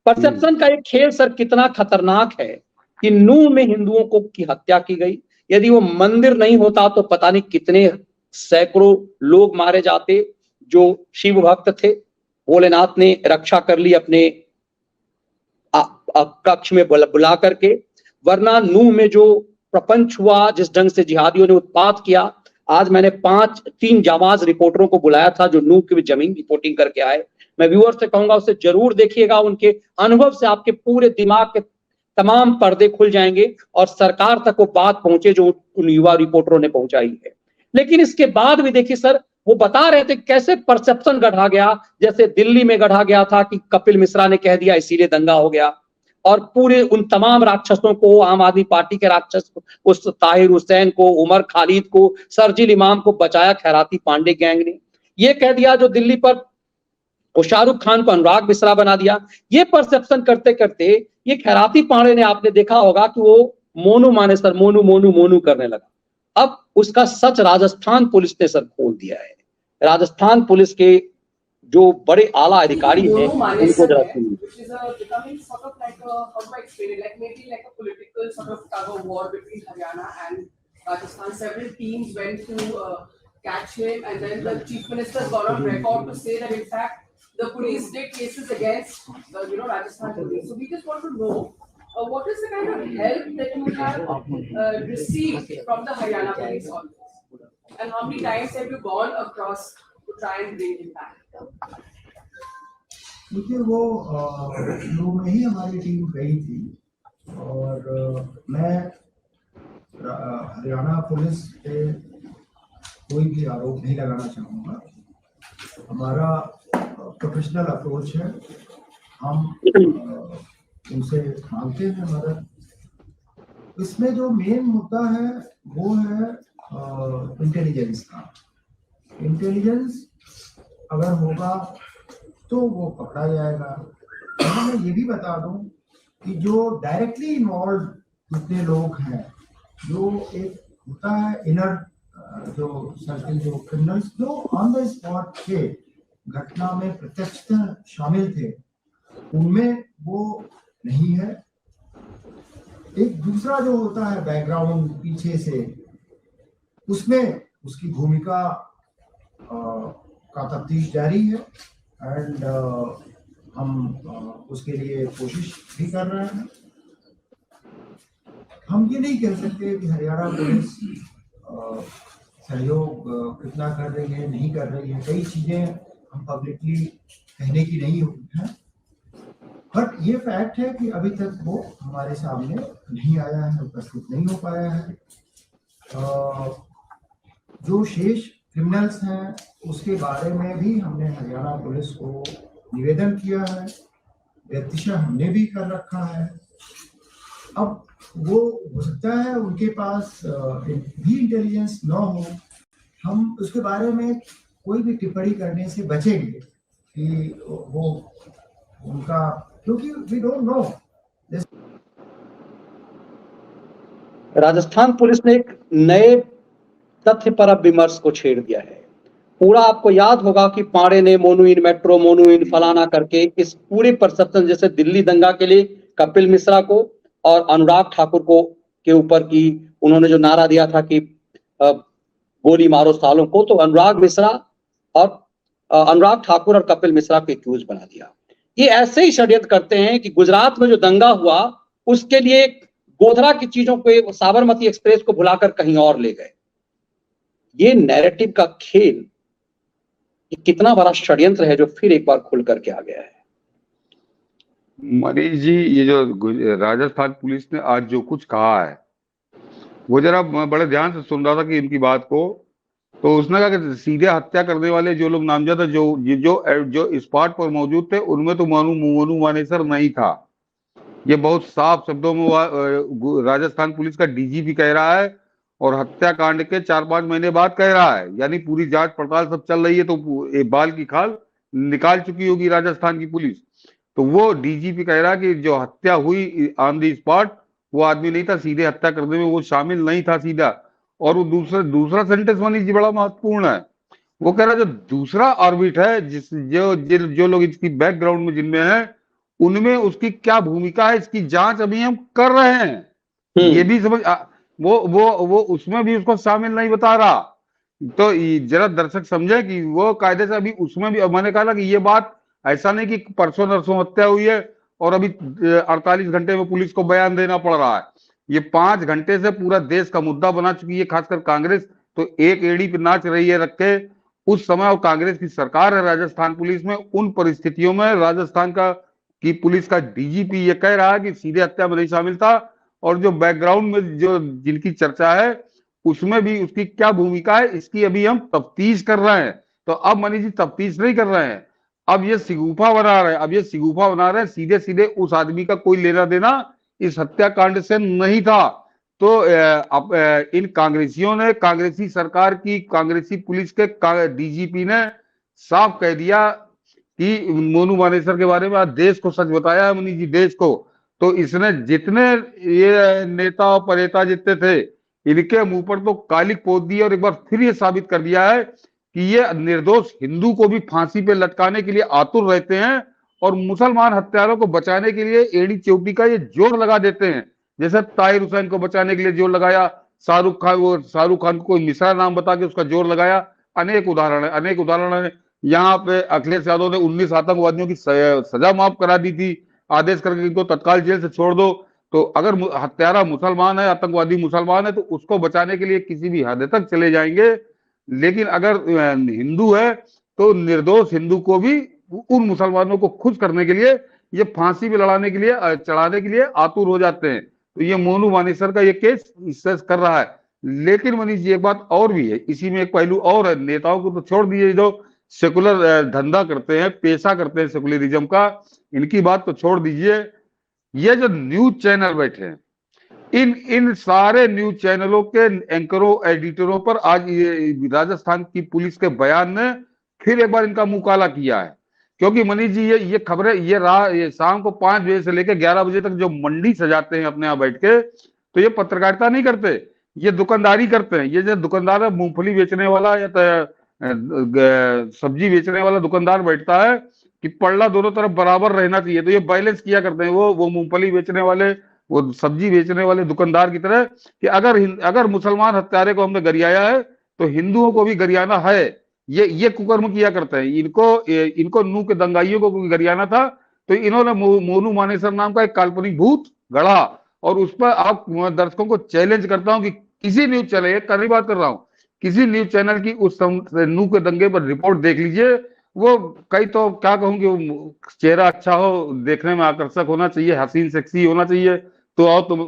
Perception का एक खेल सर कितना खतरनाक है कि नूह में हिंदुओं को की हत्या की गई। यदि वो मंदिर नहीं होता तो पता नहीं कितने सैकड़ों लोग मारे जाते जो शिव भक्त थे। भोलेनाथ ने रक्षा कर ली अपने कक्ष में बुला करके, वरना नूह में जो प्रपंच हुआ, जिस ढंग से जिहादियों ने उत्पात किया। आज मैंने 3 जाबाज रिपोर्टरों को बुलाया था जो नूह की जमीन रिपोर्टिंग करके आए। मैं व्यूअर से कहूंगा उसे जरूर देखिएगा, उनके अनुभव से आपके पूरे दिमाग के तमाम पर्दे खुल जाएंगे और सरकार तक वो बात पहुंचे जो उन युवा रिपोर्टरों ने पहुंचाई है। लेकिन इसके बाद भी देखिए सर, वो बता रहे थे कैसे परसेप्शन गढ़ा गया। जैसे दिल्ली में गढ़ा गया था कि कपिल मिश्रा ने कह दिया इसीलिए दंगा हो गया, और पूरे उन तमाम राक्षसों को, आम आदमी पार्टी के राक्षस को, उस ताहिर हुसैन को, उमर खालिद को, सरजिल इमाम को बचाया खैराती पांडे गैंग ने। ये कह दिया जो दिल्ली पर वो शाहरुख खान को अनुराग मिश्रा बना दिया। ये परसेप्शन करते करते ये खैराती पांडे ने, आपने देखा होगा कि वो मोनू माने सर, मोनू मोनू मोनू करने लगा। अब उसका सच राजस्थान पुलिस ने सर खोल दिया है। राजस्थान पुलिस के जो बड़े आला अधिकारी हैं उनको जरा catch him, and then the chief minister got on record to say that in fact the police did cases against the Rajasthan police. So we just want to know what is the kind of help that you have received from the Haryana police on this, and how many times have you gone across to try and bring him back? देखिए वो नूह में ही हमारी team गई थी और मैं Haryana police पे कोई भी आरोप नहीं लगाना चाहूँगा। हमारा प्रोफेशनल अप्रोच है, हम उनसे मांगते हैं मदद। इसमें जो मेन मुद्दा है वो है इंटेलिजेंस का। इंटेलिजेंस अगर होगा तो वो पकड़ा जाएगा। मैं ये भी बता दूं कि जो डायरेक्टली इन्वॉल्व जितने लोग हैं, जो एक होता है इनर जो सर्किल, जो क्रिमिनल्स जो ऑन द स्पॉट थे, घटना में प्रत्यक्षतः शामिल थे, उनमें वो नहीं है। एक दूसरा जो होता है बैकग्राउंड पीछे से, उसमें उसकी भूमिका का तफ्तीश जारी है एंड हम उसके लिए कोशिश भी कर रहे हैं। हम ये नहीं कह सकते कि हरियाणा पुलिस सहयोग कितना कर रही है, नहीं कर रही है। कई चीजें हम पब्लिकली कहने की नहीं है, बट ये फैक्ट है कि अभी तक वो हमारे सामने नहीं आया है, उपस्थित नहीं हो पाया है। जो शेष क्रिमिनल्स हैं उसके बारे में भी हमने हरियाणा पुलिस को निवेदन किया है, व्यक्तिशः हमने भी कर रखा है। अब वो हो सकता है उनके पास भी इंटेलिजेंस न हो, हम उसके बारे में कोई भी टिप्पणी करने से बचेंगे कि वो उनका, क्योंकि we don't know. Rajasthan police ने एक नए तथ्य पर अब विमर्श को छेड़ दिया है। पूरा आपको याद होगा कि पांडे ने मोनू इन मेट्रो, मोनू इन फलाना करके इस पूरे परसेप्शन, जैसे दिल्ली दंगा के लिए कपिल मिश्रा को और अनुराग ठाकुर को के ऊपर की उन्होंने जो नारा दिया था कि गोली मारो सालों को, तो अनुराग ठाकुर और कपिल मिश्रा को एक्यूज बना दिया। ये ऐसे ही षड्यंत्र करते हैं कि गुजरात में जो दंगा हुआ उसके लिए गोधरा की चीजों को, साबरमती एक्सप्रेस को भुलाकर कहीं और ले गए। ये नैरेटिव का खेल कितना बड़ा षड्यंत्र है जो फिर एक बार खुल करके आ गया है। मनीष जी, ये जो राजस्थान पुलिस ने आज जो कुछ कहा है वो जरा मैं बड़े ध्यान से सुन रहा था कि इनकी बात को, तो उसने कहा कि सीधे हत्या करने वाले जो लोग नामजद जो स्पॉट पर मौजूद थे उनमें तो मोनू मानेसर नहीं था। ये बहुत साफ शब्दों में राजस्थान पुलिस का डीजीपी कह रहा है और हत्याकांड के 4-5 महीने बाद कह रहा है। यानी पूरी जांच पड़ताल सब चल रही है, तो बाल की खाल निकाल चुकी होगी राजस्थान की पुलिस। तो वो डीजीपी कह रहा है कि जो हत्या हुई ऑन द स्पॉट वो आदमी नहीं था, सीधे हत्या करने में वो शामिल नहीं था सीधा। और वो दूसरा सेंटेंस मनीष जी बड़ा महत्वपूर्ण है। वो कह रहा है जो दूसरा ऑर्बिट है, जो लोग इसकी बैकग्राउंड में जिनमें है, उनमें उसकी क्या भूमिका है, इसकी जांच अभी हम कर रहे हैं। ये भी समझ वो उसमें भी उसको शामिल नहीं बता रहा। तो जरा दर्शक समझे कि वो कायदे से अभी उसमें भी, मैंने कहा ना कि ये बात ऐसा नहीं कि परसों नरसों हत्या हुई है और अभी 48 घंटे में पुलिस को बयान देना पड़ रहा है। ये 5 घंटे से पूरा देश का मुद्दा बना चुकी है, खासकर कांग्रेस तो एक एड़ी पे नाच रही है रख के उस समय। और कांग्रेस की सरकार है राजस्थान पुलिस में, उन परिस्थितियों में राजस्थान की पुलिस का डीजीपी ये कह रहा है कि सीधे हत्या में नहीं शामिल था, और जो बैकग्राउंड में जो जिनकी चर्चा है उसमें भी उसकी क्या भूमिका है, इसकी अभी हम तफ्तीश कर रहे हैं। तो अब मनीष जी तफ्तीश नहीं कर रहे हैं, अब ये सिगूफा बना रहे हैं, अब ये सिगूफा बना रहे हैं, सीधे सीधे उस आदमी का कोई लेना देना इस हत्याकांड से नहीं था। तो इन कांग्रेसियों ने, कांग्रेसी सरकार की, कांग्रेसी पुलिस के डीजीपी ने साफ कह दिया कि मोनू मानेसर के बारे में आज देश को सच बताया है मनीष जी, देश को। तो इसने जितने ये नेता और परेता जितने थे इनके मुंह पर तो कालिक पोत दी और एक बार फिर ये साबित कर दिया है कि ये निर्दोष हिंदू को भी फांसी पे लटकाने के लिए आतुर रहते हैं और मुसलमान हत्यारों को बचाने के लिए एड़ी चोटी का ये जोर लगा देते हैं। जैसे ताहिर हुसैन को बचाने के लिए जोर लगाया, शाहरुख खान को कोई मिश्रा नाम बता के उसका जोर लगाया। अनेक उदाहरण है। यहाँ पे अखिलेश यादव ने 19 आतंकवादियों की सजा माफ करा दी थी, आदेश करके इनको तत्काल जेल से छोड़ दो। तो अगर हत्यारा मुसलमान है, आतंकवादी मुसलमान है, तो उसको बचाने के लिए किसी भी हद तक चले जाएंगे। लेकिन अगर हिंदू है तो निर्दोष हिंदू को भी उन मुसलमानों को खुश करने के लिए ये फांसी पे चढ़ाने के लिए आतुर हो जाते हैं। तो ये मोनू मानेसर का ये केस इससे कर रहा है। लेकिन मनीष जी एक बात और भी है, इसी में एक पहलू और है। नेताओं को तो छोड़ दीजिए, जो सेकुलर धंधा करते हैं, पेशा करते हैं सेकुलरिज्म का, इनकी बात तो छोड़ दीजिए। ये जो न्यूज चैनल बैठे हैं, इन सारे न्यूज चैनलों के एंकरों, एडिटरों पर आज ये राजस्थान की पुलिस के बयान ने फिर एक बार इनका मुंह काला किया है। क्योंकि मनीष जी ये खबरें ये शाम को 5 बजे से लेकर 11 बजे तक जो मंडी सजाते हैं अपने यहाँ बैठ के, तो ये पत्रकारिता नहीं करते, ये दुकानदारी करते हैं। ये जो दुकानदार है, मूंगफली बेचने वाला या सब्जी बेचने वाला दुकानदार बैठता है कि पल्ला दोनों तरफ बराबर रहना चाहिए, तो ये बैलेंस किया करते हैं वो मूंगफली बेचने वाले, वो सब्जी बेचने वाले दुकानदार की तरह, कि अगर मुसलमान हत्यारे को हमने गरियाया है तो हिंदुओं को भी गरियाना है। ये कुकर्म किया करते हैं। इनको नूह के दंगाइयों को गरियाना था, तो इन्होंने मोनू मानेसर नाम का एक काल्पनिक भूत गढ़ा। और उस पर आप दर्शकों को चैलेंज करता हूं कि किसी न्यूज चैनल, एक करनी बात कर रहा हूं, किसी न्यूज चैनल की उस नूह के दंगे पर रिपोर्ट देख लीजिए। वो कई तो क्या कहूँ, चेहरा अच्छा हो, देखने में आकर्षक होना चाहिए, हसीन सेक्सी होना चाहिए, तो आओ तुम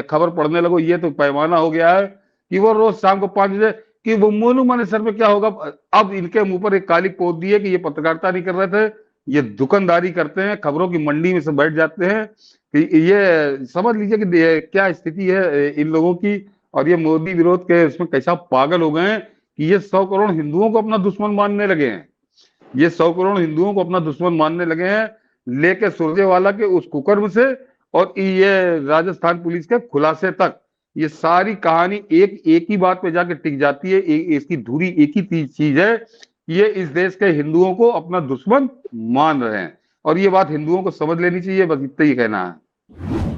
खबर पढ़ने लगो। ये तो पैमाना हो गया है कि वो रोज शाम को 5 बजे कि वो मोनू मानेसर पे क्या होगा। अब इनके मुंह पर एक कालिक पोत दी है कि ये पत्रकारिता नहीं कर रहे थे, ये दुकानदारी करते हैं, खबरों की मंडी में से बैठ जाते हैं। कि ये समझ लीजिए कि क्या स्थिति है इन लोगों की। और ये मोदी विरोध के उसमें कैसा पागल हो गए हैं कि ये 100 करोड़ हिंदुओं को अपना दुश्मन मानने लगे हैं। ये 100 करोड़ हिंदुओं को अपना दुश्मन मानने लगे हैं, लेके सुरजेवाला के उस कुकर्म से और ये राजस्थान पुलिस के खुलासे तक। ये सारी कहानी एक ही बात पे जाके टिक जाती है। इसकी धुरी एक ही चीज है, ये इस देश के हिंदुओं को अपना दुश्मन मान रहे हैं, और ये बात हिंदुओं को समझ लेनी चाहिए। बस इतना ही कहना है।